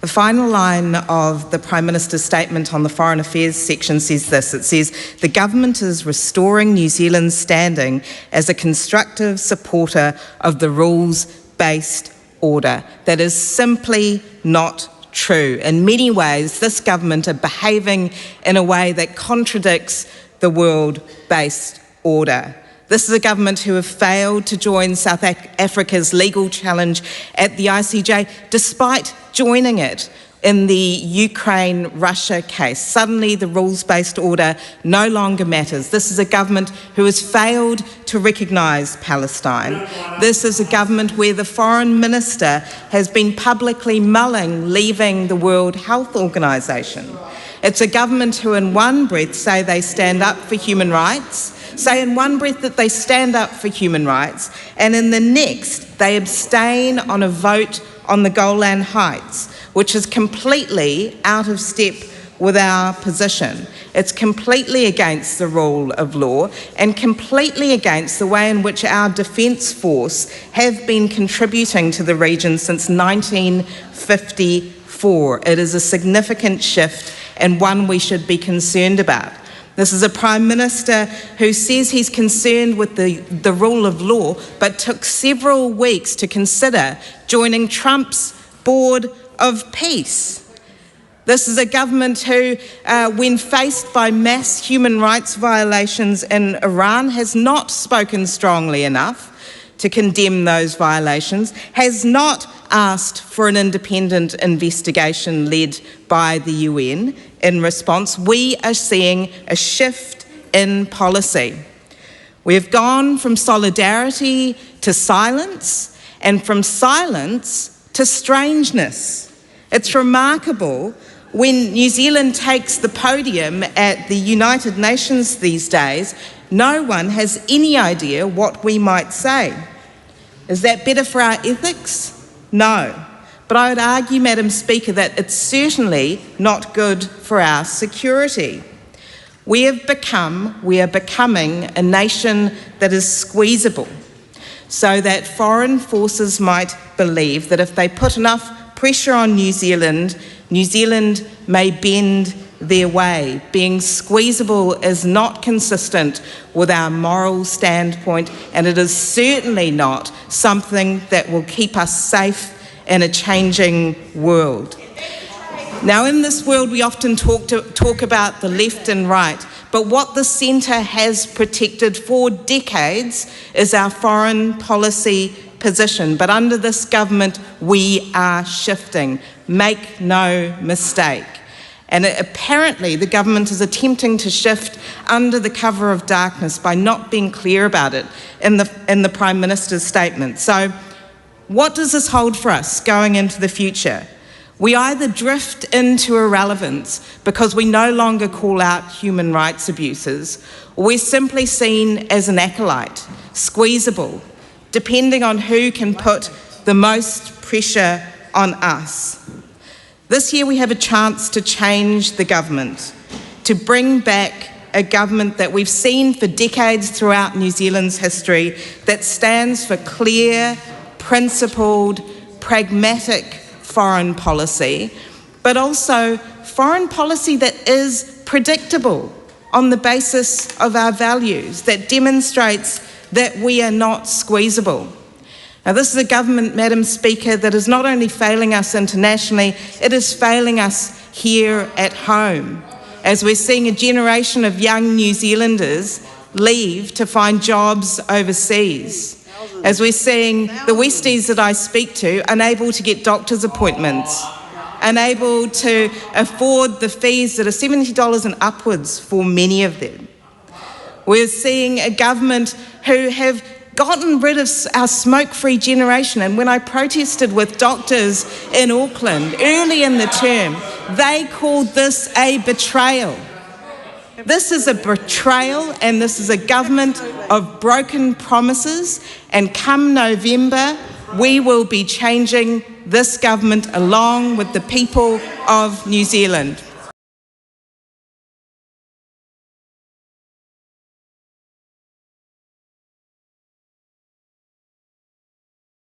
The final line of the Prime Minister's statement on the Foreign Affairs section says this. It says, "The government is restoring New Zealand's standing as a constructive supporter of the rules-based order." That is simply not true. In many ways, this government are behaving in a way that contradicts the world-based order. This is a government who have failed to join South Africa's legal challenge at the ICJ, despite joining it in the Ukraine-Russia case. Suddenly, the rules-based order no longer matters. This is a government who has failed to recognise Palestine. This is a government where the Foreign Minister has been publicly mulling leaving the World Health Organization. It's a government who in one breath say they stand up for human rights, say in one breath that they stand up for human rights, and in the next they abstain on a vote on the Golan Heights, which is completely out of step with our position. It's completely against the rule of law and completely against the way in which our Defence Force have been contributing to the region since 1954. It is a significant shift and one we should be concerned about. This is a Prime Minister who says he's concerned with the rule of law, but took several weeks to consider joining Trump's Board of Peace. This is a government who, when faced by mass human rights violations in Iran, has not spoken strongly enough to condemn those violations, has not asked for an independent investigation led by the UN. In response, we are seeing a shift in policy. We have gone from solidarity to silence, and from silence to strangeness. It's remarkable when New Zealand takes the podium at the United Nations these days, no one has any idea what we might say. Is that better for our ethics? No. But I would argue, Madam Speaker, that it's certainly not good for our security. We are becoming a nation that is squeezable, so that foreign forces might believe that if they put enough pressure on New Zealand may bend their way. Being squeezable is not consistent with our moral standpoint, and it is certainly not something that will keep us safe in a changing world. Now, in this world, we often talk about the left and right, but what the centre has protected for decades is our foreign policy position. But under this government, we are shifting. Make no mistake. And apparently, the government is attempting to shift under the cover of darkness by not being clear about it in the Prime Minister's statement. So, what does this hold for us going into the future? We either drift into irrelevance because we no longer call out human rights abuses, or we're simply seen as an acolyte, squeezable, depending on who can put the most pressure on us. This year we have a chance to change the government, to bring back a government that we've seen for decades throughout New Zealand's history that stands for clear, principled, pragmatic foreign policy, but also foreign policy that is predictable on the basis of our values, that demonstrates that we are not squeezable. Now, this is a government, Madam Speaker, that is not only failing us internationally, it is failing us here at home, as we're seeing a generation of young New Zealanders leave to find jobs overseas, as we're seeing the Westies that I speak to unable to get doctor's appointments, unable to afford the fees that are $70 and upwards for many of them. We're seeing a government who have gotten rid of our smoke-free generation. And when I protested with doctors in Auckland early in the term, they called this a betrayal. This is a betrayal, and this is a government of broken promises. And come November, we will be changing this government along with the people of New Zealand.